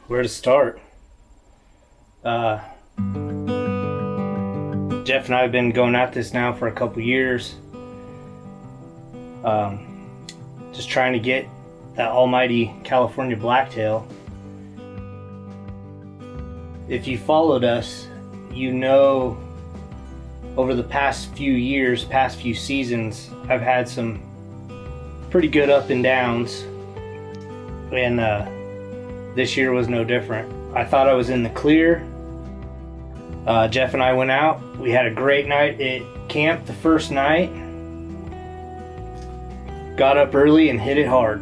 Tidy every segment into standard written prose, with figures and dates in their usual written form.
Where to start? Jeff and I have been going at this now for a couple years. Just trying to get that almighty California blacktail. If you followed us, you know over the past few years, past few seasons, I've had some pretty good up and downs, and this year was no different. I thought I was in the clear. Jeff and I went out. We had a great night at camp the first night. Got up early and hit it hard.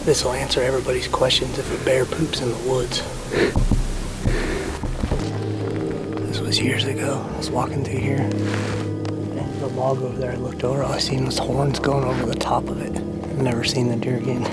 This will answer everybody's questions if a bear poops in the woods. This was years ago. I was walking through here, and the log over there I looked over, all I seen was horns going over the top of it. I've never seen the deer again.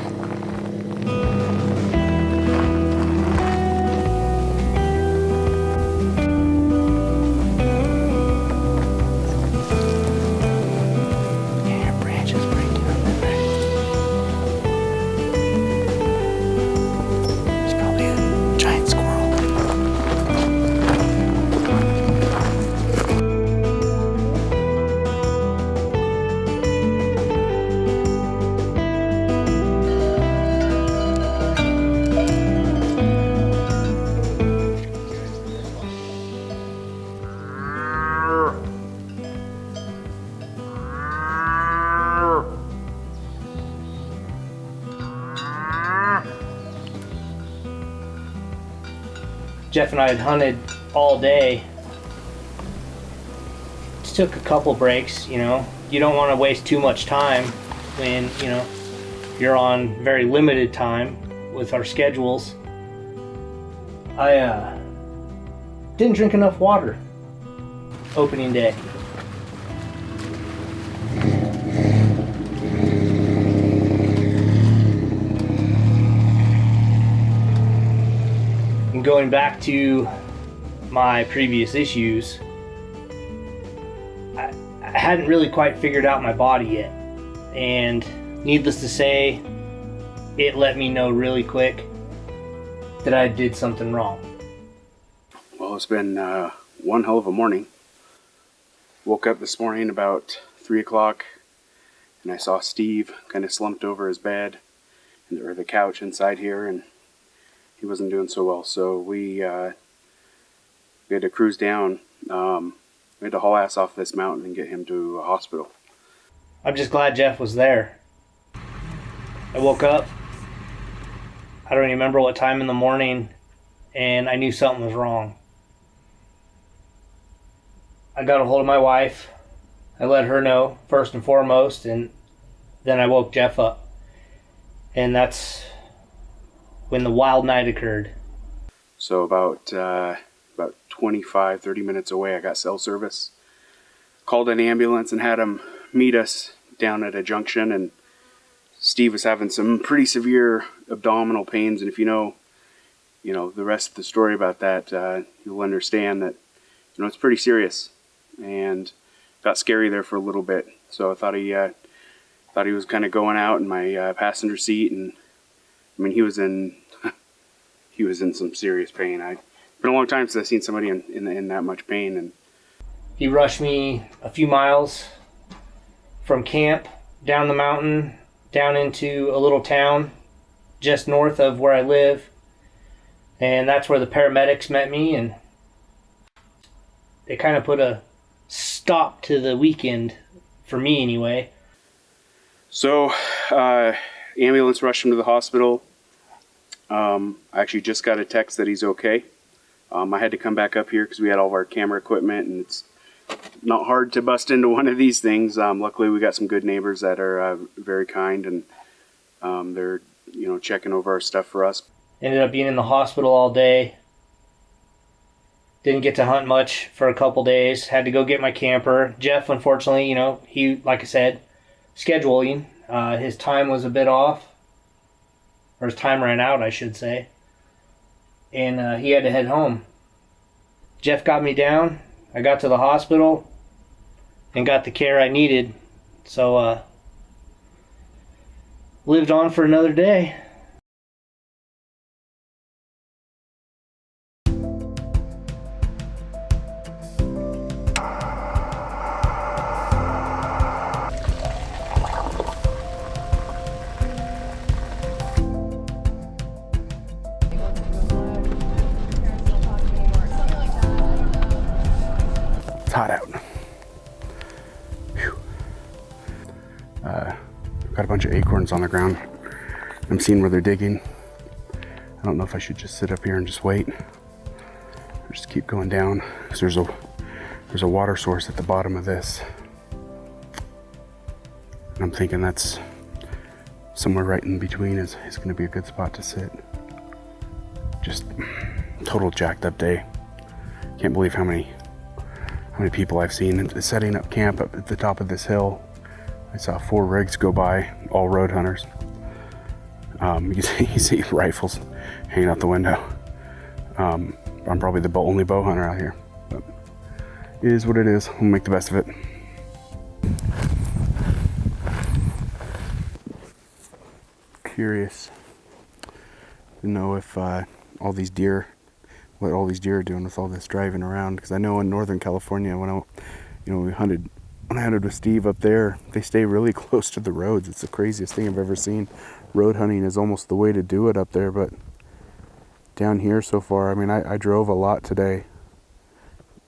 Jeff and I had hunted all day. Just took a couple breaks, you know. You don't want to waste too much time when, you know, you're on very limited time with our schedules. I didn't drink enough water opening day. And going back to my previous issues, I hadn't really quite figured out my body yet. And needless to say, it let me know really quick that I did something wrong. Well, it's been one hell of a morning. Woke up this morning about 3 o'clock and I saw Steve kind of slumped over his bed or the couch inside here, and he wasn't doing so well. So we had to cruise down. We had to haul ass off this mountain and get him to a hospital. I'm just glad Jeff was there. I woke up, I don't even remember what time in the morning, and I knew something was wrong. I got a hold of my wife. I let her know first and foremost, and then I woke Jeff up. And that's when the wild night occurred. So about 25, 30 minutes away, I got cell service. Called an ambulance and had him meet us down at a junction, and Steve was having some pretty severe abdominal pains, and if you know the rest of the story about that, you'll understand that it's pretty serious, and got scary there for a little bit. So I thought he was kind of going out in my passenger seat, and I mean he was in some serious pain. It's been a long time since I've seen somebody in that much pain. And he rushed me a few miles from camp down the mountain, down into a little town just north of where I live, and that's where the paramedics met me, and they kind of put a stop to the weekend for me anyway. So ambulance rushed him to the hospital. I actually just got a text that he's okay. I had to come back up here because we had all of our camera equipment, and it's not hard to bust into one of these things. Luckily, we got some good neighbors that are very kind, and they're checking over our stuff for us. Ended up being in the hospital all day. Didn't get to hunt much for a couple days. Had to go get my camper. Jeff, unfortunately, he, like I said, scheduling. His time was a bit off. Or his time ran out, I should say. And he had to head home. Jeff got me down. I got to the hospital and got the care I needed. So, lived on for another day. Got a bunch of acorns on the ground. I'm seeing where they're digging. I don't know if I should just sit up here and just wait, or just keep going down, because there's a water source at the bottom of this. And I'm thinking that's somewhere right in between is going to be a good spot to sit. Just total jacked up day. Can't believe how many people I've seen setting up camp up at the top of this hill. I saw 4 rigs go by, all road hunters. You see rifles hanging out the window. I'm probably the only bow hunter out here, but it is what it is. We'll make the best of it. Curious to know if what all these deer are doing with all this driving around, because I know in Northern California when I hunted with Steve up there, they stay really close to the roads. It's the craziest thing I've ever seen. Road hunting is almost the way to do it up there, but down here so far, I mean, I drove a lot today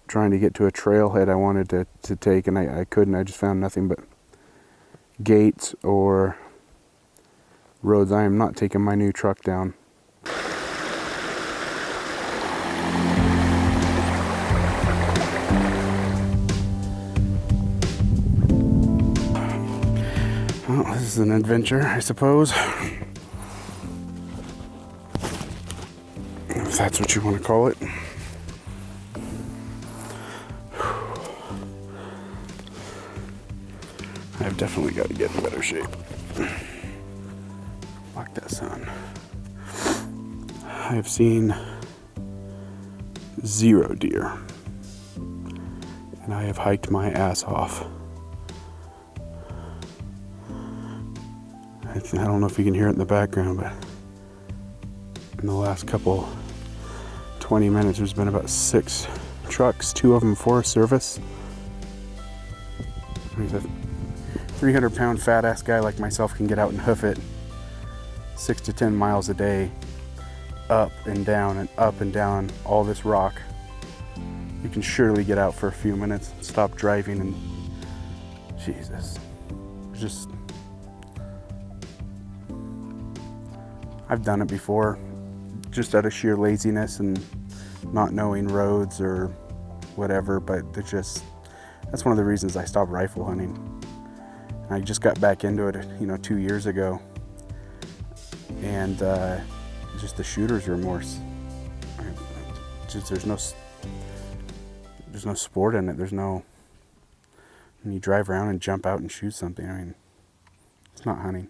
trying to get to a trailhead I wanted to take, and I couldn't. I just found nothing but gates or roads. I am not taking my new truck down. Well, this is an adventure, I suppose. If that's what you want to call it. I've definitely got to get in better shape. Lock that sun. I have seen 0 deer, and I have hiked my ass off. I don't know if you can hear it in the background, but in the last couple 20 minutes, there's been about 6 trucks, 2 of them Forest Service. There's a 300-pound fat-ass guy like myself can get out and hoof it 6 to 10 miles a day, up and down all this rock. You can surely get out for a few minutes, stop driving, and Jesus, just, I've done it before, just out of sheer laziness and not knowing roads or whatever, but that's one of the reasons I stopped rifle hunting. And I just got back into it, 2 years ago, and just the shooter's remorse. There's no sport in it. When you drive around and jump out and shoot something, I mean, it's not hunting.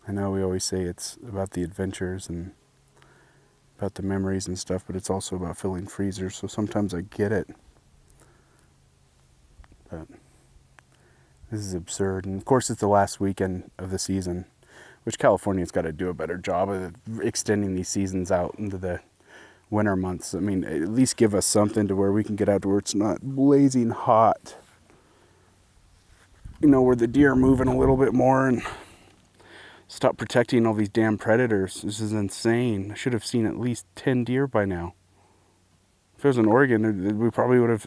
I know we always say it's about the adventures and about the memories and stuff, but it's also about filling freezers, so sometimes I get it. But this is absurd, and of course it's the last weekend of the season, which California's got to do a better job of extending these seasons out into the winter months. I mean, at least give us something to where we can get out to where it's not blazing hot. Where the deer are moving a little bit more, and stop protecting all these damn predators. This is insane. I should have seen at least 10 deer by now. If it was in Oregon, we probably would have,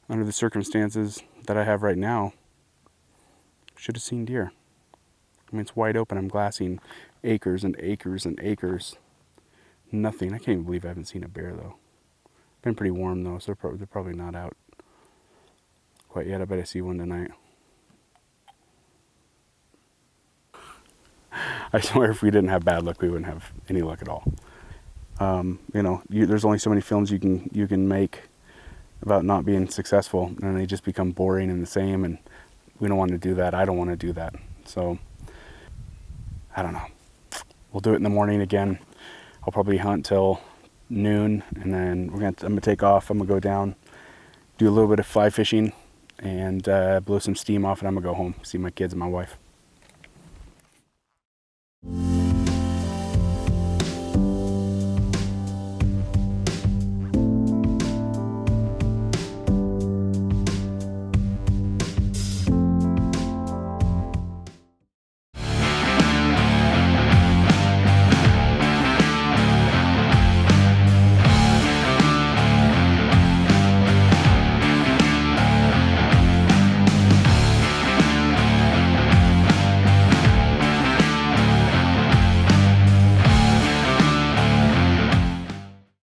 under the circumstances that I have right now, should have seen deer. I mean, it's wide open. I'm glassing acres and acres and acres. Nothing. I can't even believe I haven't seen a bear, though. Been pretty warm, though, so they're probably not out quite yet. I bet I see one tonight. I swear if we didn't have bad luck, we wouldn't have any luck at all. There's only so many films you can make about not being successful, and they just become boring and the same, and we don't want to do that. I don't want to do that. So, I don't know. We'll do it in the morning again. I'll probably hunt till noon, and then I'm gonna take off. I'm gonna go down, do a little bit of fly fishing, and blow some steam off, and I'm gonna go home, see my kids and my wife.